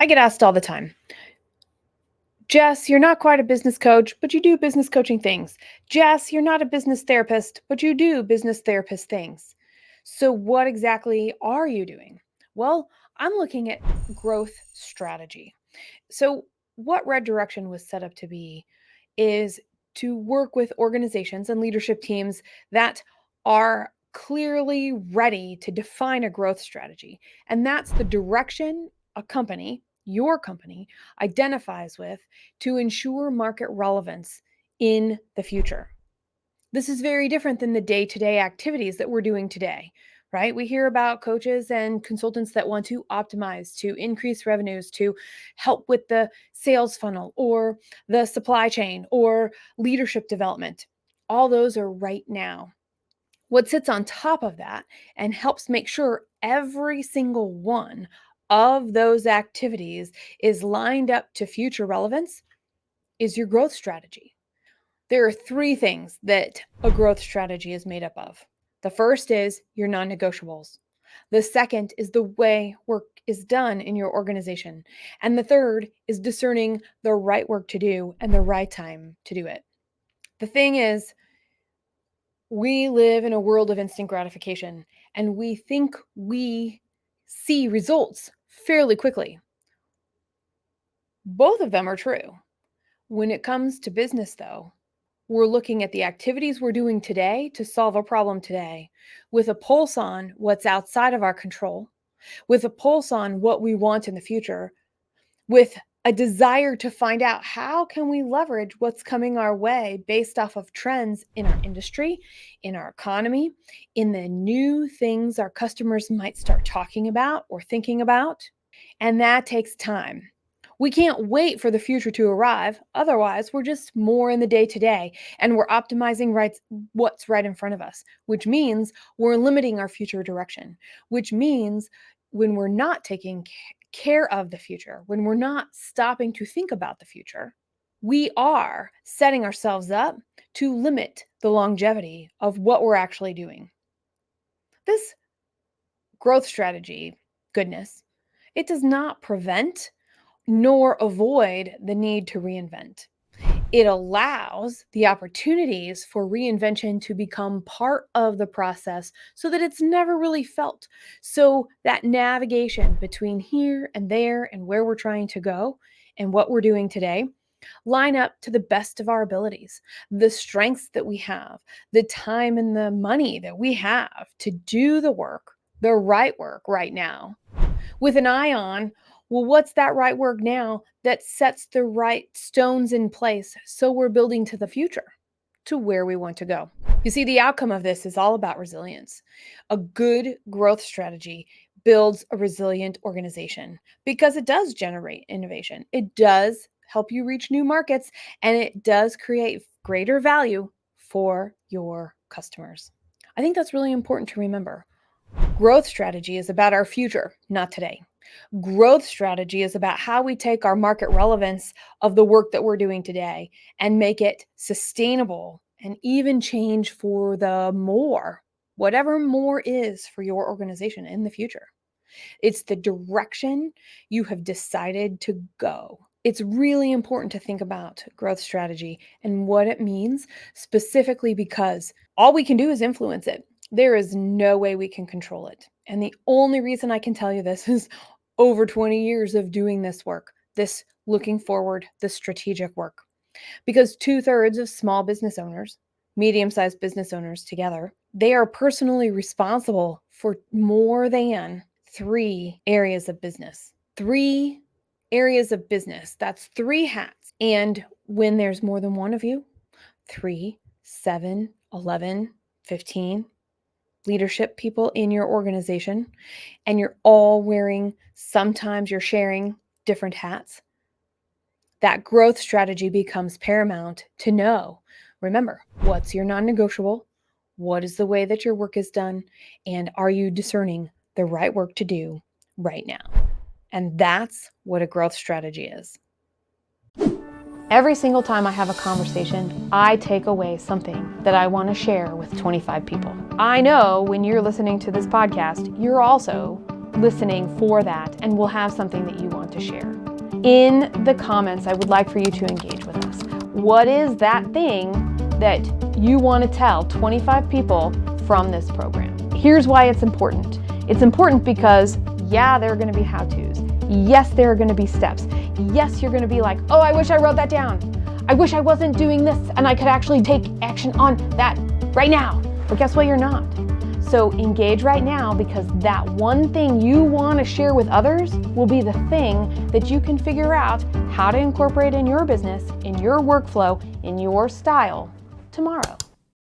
I get asked all the time, Jess, you're not quite a business coach, but you do business coaching things. Jess, you're not a business therapist, but you do business therapist things. So, what exactly are you doing? Well, I'm looking at growth strategy. So, what Red Direction was set up to be is to work with organizations and leadership teams that are clearly ready to define a growth strategy. And that's the direction a company, your company, identifies with to ensure market relevance in the future. This is very different than the day to day activities that we're doing today, right? We hear about coaches and consultants that want to optimize, to increase revenues, to help with the sales funnel or the supply chain or leadership development. All those are right now. What sits on top of that and helps make sure every single one of those activities is lined up to future relevance is your growth strategy. There are three things that a growth strategy is made up of. The first is your non negotiables. The second is the way work is done in your organization. And the third is discerning the right work to do and the right time to do it. The thing is, we live in a world of instant gratification and we think we see results fairly quickly. Both of them are true. When it comes to business, though, we're looking at the activities we're doing today to solve a problem today with a pulse on what's outside of our control, with a pulse on what we want in the future, with a desire to find out how can we leverage what's coming our way based off of trends in our industry, in our economy, in the new things our customers might start talking about or thinking about. And that takes time. We can't wait for the future to arrive. Otherwise, we're just more in the day to day and we're optimizing what's right in front of us, which means we're limiting our future direction, which means when we're not taking care of the future, when we're not stopping to think about the future, we are setting ourselves up to limit the longevity of what we're actually doing. This growth strategy, goodness, it does not prevent nor avoid the need to reinvent. It allows the opportunities for reinvention to become part of the process so that it's never really felt. So that navigation between here and there and where we're trying to go and what we're doing today line up to the best of our abilities, the strengths that we have, the time and the money that we have to do the work, the right work right now, with an eye on, well, what's that right work now that sets the right stones in place so we're building to the future, to where we want to go? You see, the outcome of this is all about resilience. A good growth strategy builds a resilient organization because it does generate innovation. It does help you reach new markets and it does create greater value for your customers. I think that's really important to remember. Growth strategy is about our future, not today. Growth strategy is about how we take our market relevance of the work that we're doing today and make it sustainable and even change for the more, whatever more is for your organization in the future. It's the direction you have decided to go. It's really important to think about growth strategy and what it means specifically because all we can do is influence it. There is no way we can control it. And the only reason I can tell you this is over 20 years of doing this work, this looking forward, this strategic work. Because 2/3 of small business owners, medium-sized business owners together, they are personally responsible for more than 3 areas of business. 3 areas of business. That's 3 hats. And when there's more than one of you, 3, 7, 11, 15 leadership people in your organization, and you're all wearing, sometimes you're sharing different hats, that growth strategy becomes paramount to know. Remember, what's your non negotiable? What is the way that your work is done? And are you discerning the right work to do right now? And that's what a growth strategy is. Every single time I have a conversation, I take away something that I want to share with 25 people. I know when you're listening to this podcast, you're also listening for that and will have something that you want to share. In the comments, I would like for you to engage with us. What is that thing that you want to tell 25 people from this program? Here's why it's important. It's important because, yeah, there are going to be how-tos. Yes, there are going to be steps. Yes, you're going to be like, oh, I wish I wrote that down. I wish I wasn't doing this and I could actually take action on that right now. But guess what? You're not. So engage right now, because that one thing you want to share with others will be the thing that you can figure out how to incorporate in your business, in your workflow, in your style tomorrow.